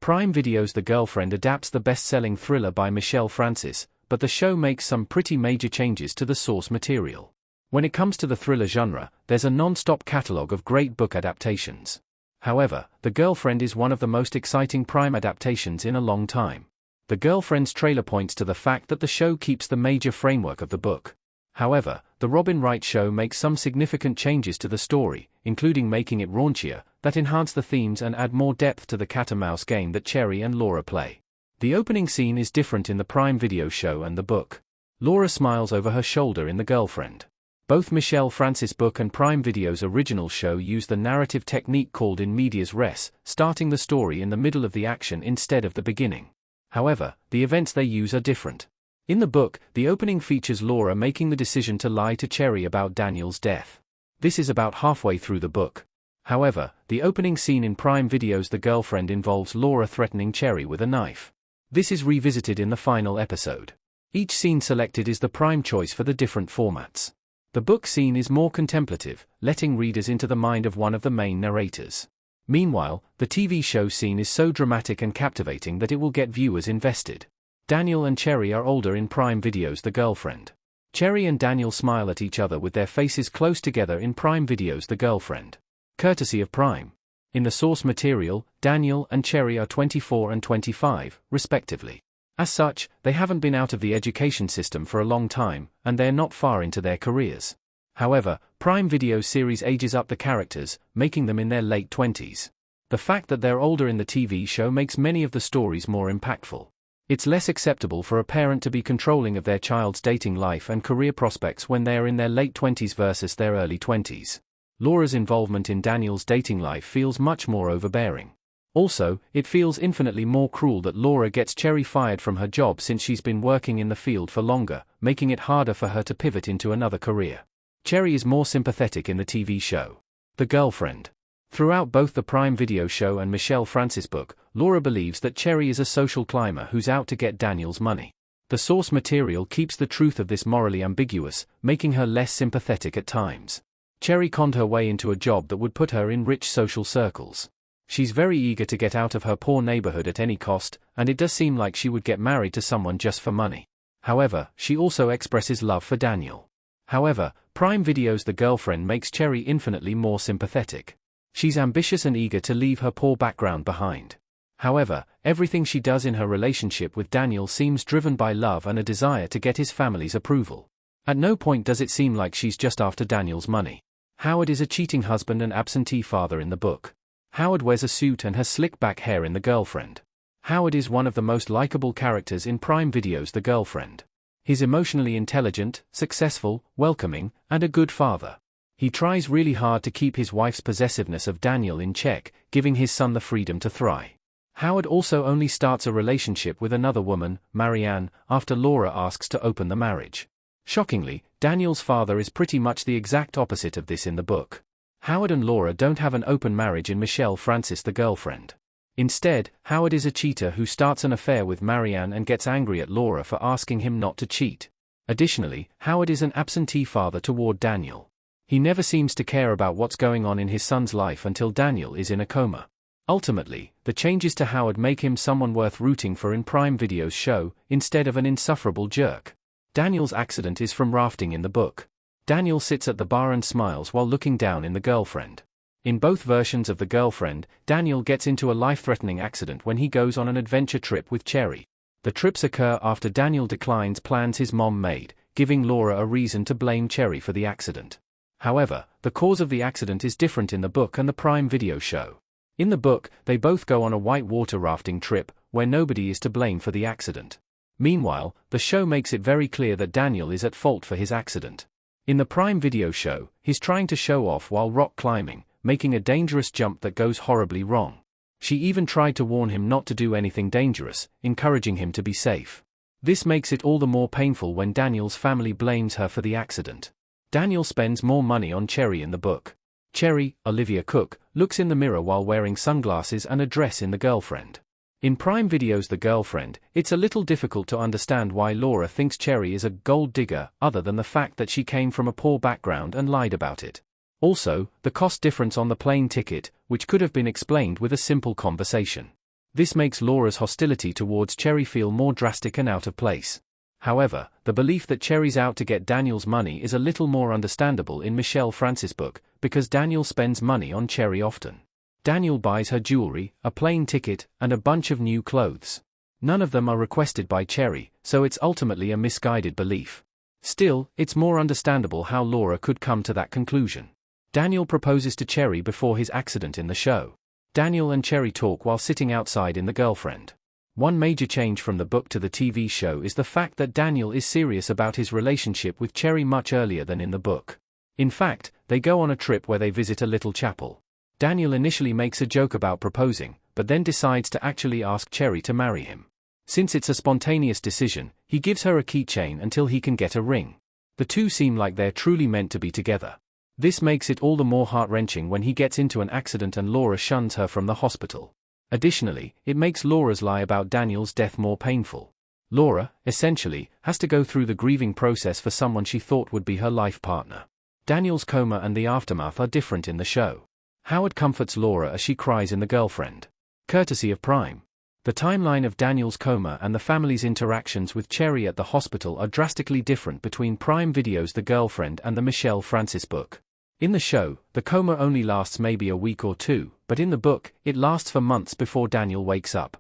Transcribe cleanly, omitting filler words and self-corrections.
Prime Video's The Girlfriend adapts the best-selling thriller by Michelle Francis, but the show makes some pretty major changes to the source material. When it comes to the thriller genre, there's a non-stop catalogue of great book adaptations. However, The Girlfriend is one of the most exciting Prime adaptations in a long time. The Girlfriend's trailer points to the fact that the show keeps the major framework of the book. However, the Robin Wright show makes some significant changes to the story, including making it raunchier, that enhance the themes and add more depth to the cat-and-mouse game that Cherry and Laura play. The opening scene is different in the Prime Video show and the book. Laura smiles over her shoulder in The Girlfriend. Both Michelle Francis' book and Prime Video's original show use the narrative technique called in medias res, starting the story in the middle of the action instead of the beginning. However, the events they use are different. In the book, the opening features Laura making the decision to lie to Cherry about Daniel's death. This is about halfway through the book. However, the opening scene in Prime Video's The Girlfriend involves Laura threatening Cherry with a knife. This is revisited in the final episode. Each scene selected is the Prime choice for the different formats. The book scene is more contemplative, letting readers into the mind of one of the main narrators. Meanwhile, the TV show scene is so dramatic and captivating that it will get viewers invested. Daniel and Cherry are older in Prime Video's The Girlfriend. Cherry and Daniel smile at each other with their faces close together in Prime Video's The Girlfriend. Courtesy of Prime. In the source material, Daniel and Cherry are 24 and 25, respectively. As such, they haven't been out of the education system for a long time, and they're not far into their careers. However, Prime Video series ages up the characters, making them in their late 20s. The fact that they're older in the TV show makes many of the stories more impactful. It's less acceptable for a parent to be controlling of their child's dating life and career prospects when they are in their late 20s versus their early 20s. Laura's involvement in Daniel's dating life feels much more overbearing. Also, it feels infinitely more cruel that Laura gets Cherry fired from her job since she's been working in the field for longer, making it harder for her to pivot into another career. Cherry is more sympathetic in the TV show. The Girlfriend. Throughout both the Prime Video show and Michelle Francis' book, Laura believes that Cherry is a social climber who's out to get Daniel's money. The source material keeps the truth of this morally ambiguous, making her less sympathetic at times. Cherry conned her way into a job that would put her in rich social circles. She's very eager to get out of her poor neighborhood at any cost, and it does seem like she would get married to someone just for money. However, she also expresses love for Daniel. However, Prime Video's The Girlfriend makes Cherry infinitely more sympathetic. She's ambitious and eager to leave her poor background behind. However, everything she does in her relationship with Daniel seems driven by love and a desire to get his family's approval. At no point does it seem like she's just after Daniel's money. Howard is a cheating husband and absentee father in the book. Howard wears a suit and has slick back hair in The Girlfriend. Howard is one of the most likable characters in Prime Video's The Girlfriend. He's emotionally intelligent, successful, welcoming, and a good father. He tries really hard to keep his wife's possessiveness of Daniel in check, giving his son the freedom to thrive. Howard also only starts a relationship with another woman, Marianne, after Laura asks to open the marriage. Shockingly, Daniel's father is pretty much the exact opposite of this in the book. Howard and Laura don't have an open marriage in Michelle Francis' The Girlfriend. Instead, Howard is a cheater who starts an affair with Marianne and gets angry at Laura for asking him not to cheat. Additionally, Howard is an absentee father toward Daniel. He never seems to care about what's going on in his son's life until Daniel is in a coma. Ultimately, the changes to Howard make him someone worth rooting for in Prime Video's show, instead of an insufferable jerk. Daniel's accident is from rafting in the book. Daniel sits at the bar and smiles while looking down in The Girlfriend. In both versions of The Girlfriend, Daniel gets into a life-threatening accident when he goes on an adventure trip with Cherry. The trips occur after Daniel declines plans his mom made, giving Laura a reason to blame Cherry for the accident. However, the cause of the accident is different in the book and the Prime Video show. In the book, they both go on a whitewater rafting trip, where nobody is to blame for the accident. Meanwhile, the show makes it very clear that Daniel is at fault for his accident. In the Prime Video show, he's trying to show off while rock climbing, making a dangerous jump that goes horribly wrong. She even tried to warn him not to do anything dangerous, encouraging him to be safe. This makes it all the more painful when Daniel's family blames her for the accident. Daniel spends more money on Cherry in the book. Cherry, Olivia Cook, looks in the mirror while wearing sunglasses and a dress in The Girlfriend. In Prime Video's The Girlfriend, it's a little difficult to understand why Laura thinks Cherry is a gold digger, other than the fact that she came from a poor background and lied about it. Also, the cost difference on the plane ticket, which could have been explained with a simple conversation. This makes Laura's hostility towards Cherry feel more drastic and out of place. However, the belief that Cherry's out to get Daniel's money is a little more understandable in Michelle Francis' book, because Daniel spends money on Cherry often. Daniel buys her jewelry, a plane ticket, and a bunch of new clothes. None of them are requested by Cherry, so it's ultimately a misguided belief. Still, it's more understandable how Laura could come to that conclusion. Daniel proposes to Cherry before his accident in the show. Daniel and Cherry talk while sitting outside in the girlfriend. One major change from the book to the TV show is the fact that Daniel is serious about his relationship with Cherry much earlier than in the book. In fact, they go on a trip where they visit a little chapel. Daniel initially makes a joke about proposing, but then decides to actually ask Cherry to marry him. Since it's a spontaneous decision, he gives her a keychain until he can get a ring. The two seem like they're truly meant to be together. This makes it all the more heart-wrenching when he gets into an accident and Laura shuns her from the hospital. Additionally, it makes Laura's lie about Daniel's death more painful. Laura, essentially, has to go through the grieving process for someone she thought would be her life partner. Daniel's coma and the aftermath are different in the show. Howard comforts Laura as she cries in The Girlfriend. Courtesy of Prime. The timeline of Daniel's coma and the family's interactions with Cherry at the hospital are drastically different between Prime Video's The Girlfriend and the Michelle Francis book. In the show, the coma only lasts maybe a week or two, but in the book, it lasts for months before Daniel wakes up.